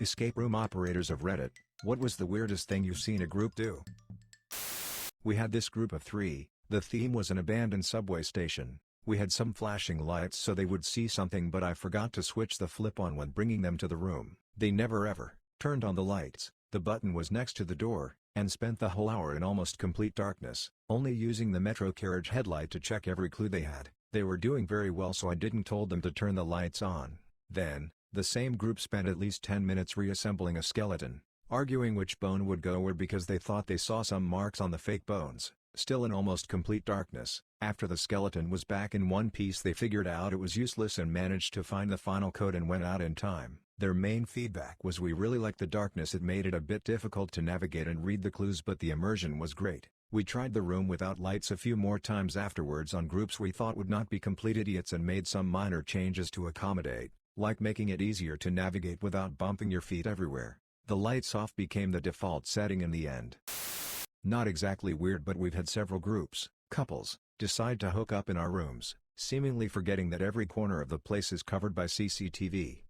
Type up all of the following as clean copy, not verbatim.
Escape room operators of Reddit, what was the weirdest thing you've seen a group do? We had this group of 3, the theme was an abandoned subway station. We had some flashing lights so they would see something, but I forgot to switch the flip on when bringing them to the room. They never ever turned on the lights. The button was next to the door, and spent the whole hour in almost complete darkness, only using the metro carriage headlight to check every clue they had. They were doing very well, so I didn't told them to turn the lights on. Then, the same group spent at least 10 minutes reassembling a skeleton, arguing which bone would go where because they thought they saw some marks on the fake bones. Still in almost complete darkness, after the skeleton was back in one piece they figured out it was useless and managed to find the final code and went out in time. Their main feedback was we really liked the darkness, it made it a bit difficult to navigate and read the clues, but the immersion was great. We tried the room without lights a few more times afterwards on groups we thought would not be complete idiots and made some minor changes to accommodate, like making it easier to navigate without bumping your feet everywhere. The lights off became the default setting in the end. Not exactly weird, but we've had several groups, couples, decide to hook up in our rooms, seemingly forgetting that every corner of the place is covered by CCTV.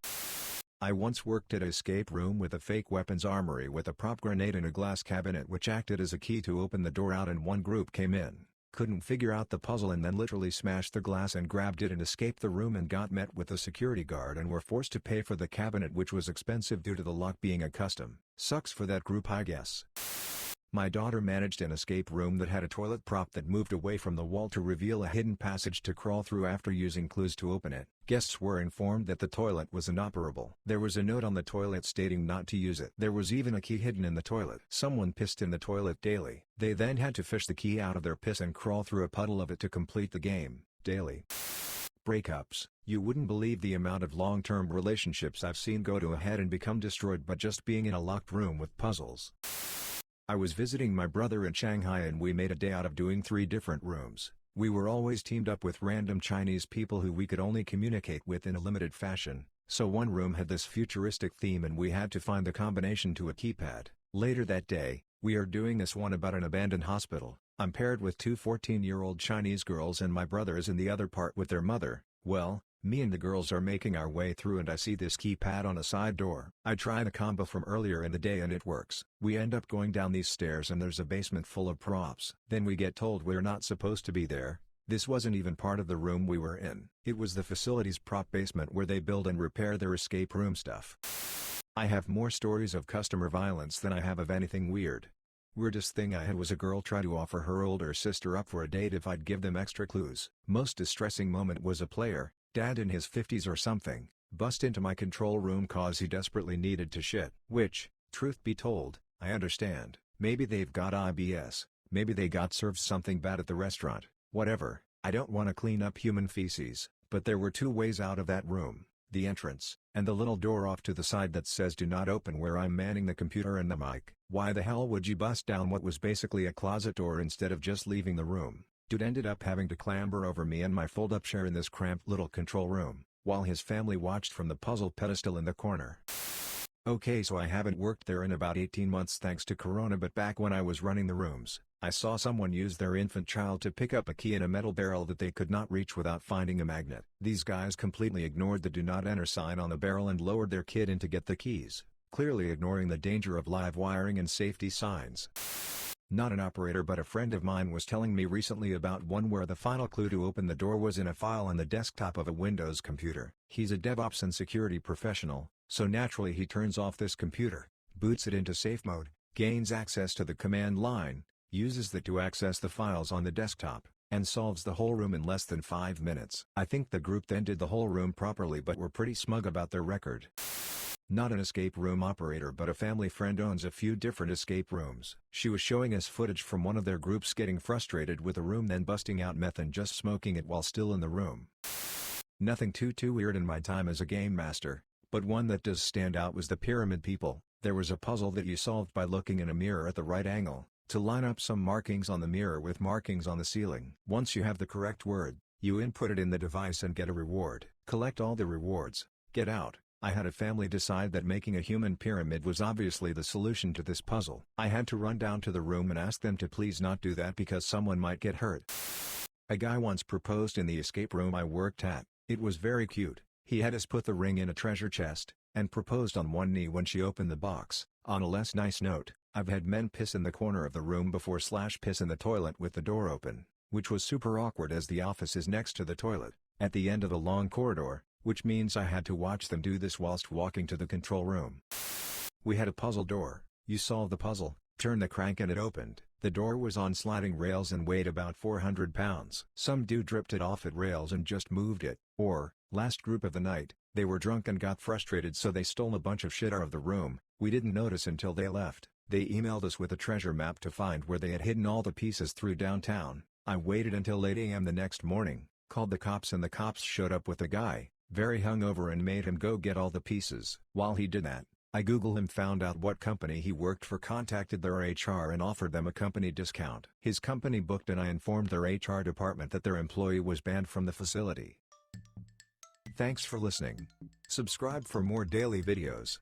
I once worked at an escape room with a fake weapons armory with a prop grenade in a glass cabinet which acted as a key to open the door out, and one group came in, couldn't figure out the puzzle and then literally smashed the glass and grabbed it and escaped the room and got met with a security guard and were forced to pay for the cabinet, which was expensive due to the lock being a custom. Sucks for that group, I guess. My daughter managed an escape room that had a toilet prop that moved away from the wall to reveal a hidden passage to crawl through after using clues to open it. Guests were informed that the toilet was inoperable. There was a note on the toilet stating not to use it. There was even a key hidden in the toilet. Someone pissed in the toilet daily. They then had to fish the key out of their piss and crawl through a puddle of it to complete the game, daily. Breakups. You wouldn't believe the amount of long-term relationships I've seen go to a head and become destroyed by just being in a locked room with puzzles. I was visiting my brother in Shanghai and we made a day out of doing 3 different rooms. We were always teamed up with random Chinese people who we could only communicate with in a limited fashion, so one room had this futuristic theme and we had to find the combination to a keypad. Later that day, we are doing this one about an abandoned hospital. I'm paired with 2 14-year-old Chinese girls and my brother is in the other part with their mother. Well, me and the girls are making our way through and I see this keypad on a side door. I try the combo from earlier in the day and it works. We end up going down these stairs and there's a basement full of props. Then we get told we're not supposed to be there. This wasn't even part of the room we were in. It was the facility's prop basement where they build and repair their escape room stuff. I have more stories of customer violence than I have of anything weird. Weirdest thing I had was a girl try to offer her older sister up for a date if I'd give them extra clues. Most distressing moment was a player, dad in his 50s or something, bust into my control room cause he desperately needed to shit. Which, truth be told, I understand. Maybe they've got IBS, maybe they got served something bad at the restaurant, whatever. I don't want to clean up human feces, but there were 2 ways out of that room, the entrance, and the little door off to the side that says do not open where I'm manning the computer and the mic. Why the hell would you bust down what was basically a closet door instead of just leaving the room? Dude ended up having to clamber over me and my fold-up chair in this cramped little control room, while his family watched from the puzzle pedestal in the corner. Okay, so I haven't worked there in about 18 months thanks to Corona, but back when I was running the rooms, I saw someone use their infant child to pick up a key in a metal barrel that they could not reach without finding a magnet. These guys completely ignored the do not enter sign on the barrel and lowered their kid in to get the keys, clearly ignoring the danger of live wiring and safety signs. Not an operator, but a friend of mine was telling me recently about one where the final clue to open the door was in a file on the desktop of a Windows computer. He's a DevOps and security professional, so naturally he turns off this computer, boots it into safe mode, gains access to the command line, uses that to access the files on the desktop, and solves the whole room in less than 5 minutes. I think the group then did the whole room properly but were pretty smug about their record. Not an escape room operator, but a family friend owns a few different escape rooms. She was showing us footage from one of their groups getting frustrated with a room, then busting out meth and just smoking it while still in the room. Nothing too weird in my time as a game master, but one that does stand out was the Pyramid People. There was a puzzle that you solved by looking in a mirror at the right angle, to line up some markings on the mirror with markings on the ceiling. Once you have the correct word, you input it in the device and get a reward. Collect all the rewards, get out. I had a family decide that making a human pyramid was obviously the solution to this puzzle. I had to run down to the room and ask them to please not do that because someone might get hurt. A guy once proposed in the escape room I worked at. It was very cute. He had us put the ring in a treasure chest, and proposed on one knee when she opened the box. On a less nice note, I've had men piss in the corner of the room before / piss in the toilet with the door open, which was super awkward as the office is next to the toilet, at the end of the long corridor, which means I had to watch them do this whilst walking to the control room. We had a puzzle door. You solve the puzzle, turn the crank and it opened. The door was on sliding rails and weighed about 400 pounds. Some dude ripped it off at rails and just moved it. Or, last group of the night, they were drunk and got frustrated so they stole a bunch of shit out of the room. We didn't notice until they left. They emailed us with a treasure map to find where they had hidden all the pieces through downtown. I waited until 8 a.m. the next morning, called the cops and the cops showed up with a guy, very hungover, and made him go get all the pieces. While he did that, I Googled him, found out what company he worked for, contacted their HR and offered them a company discount. His company booked and I informed their HR department that their employee was banned from the facility. Thanks for listening. Subscribe for more daily videos.